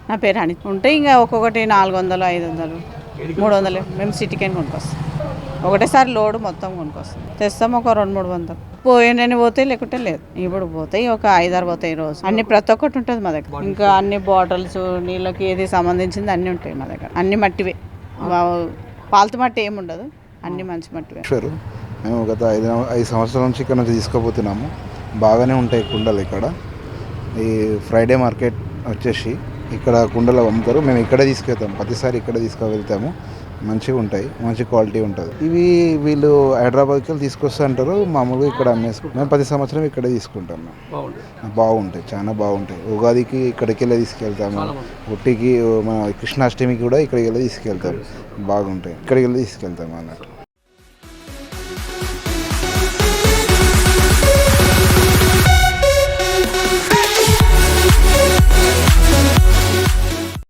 నా పేరు అని ఉంటే ఇంకా ఒక్కొక్కటి 400, 500, 300 మేము సిటీకే కొనుక్కొస్తాం. ఒకటేసారి లోడు మొత్తం కొనుక్కొస్తాం. తెస్తాం ఒక 200-300 పోయినని పోతాయి, లేకుంటే లేదు. ఇప్పుడు పోతాయి ఒక 5-6 పోతాయి రోజు. అన్ని ప్రతి ఒక్కటి ఉంటుంది మా దగ్గర. ఇంకా అన్ని బాటిల్స్ నీళ్ళకి ఏది సంబంధించింది అన్నీ ఉంటాయి మా దగ్గర. అన్ని మట్టివే, పాలతు మట్టి ఏమి ఉండదు, అన్ని మంచి మట్టివే. మేము గత 5 సంవత్సరాల నుంచి ఇక్కడ నుంచి తీసుకుపోతున్నాము. బాగానే ఉంటాయి కుండలు. ఇక్కడ ఈ ఫ్రైడే మార్కెట్ వచ్చేసి ఇక్కడ కుండలు అమ్ముతారు. మేము ఇక్కడే తీసుకెళ్తాము, ప్రతిసారి ఇక్కడే తీసుకువెళ్తాము. మంచిగా ఉంటాయి, మంచి క్వాలిటీ ఉంటుంది. ఇవి వీళ్ళు హైదరాబాద్కి వెళ్ళి తీసుకొస్తా అంటారు, మామూలుగా ఇక్కడ అమ్మేసుకుంటాం. మేము 10 సంవత్సరం ఇక్కడే తీసుకుంటాం. బాగుంటాయి, చాలా బాగుంటాయి. ఉగాదికి ఇక్కడికి వెళ్ళి తీసుకెళ్తాము, ఉట్టికి మన కృష్ణాష్టమికి కూడా ఇక్కడికి వెళ్ళి తీసుకెళ్తాము. బాగుంటాయి, ఇక్కడికి వెళ్ళి తీసుకెళ్తాము అన్నట్టు.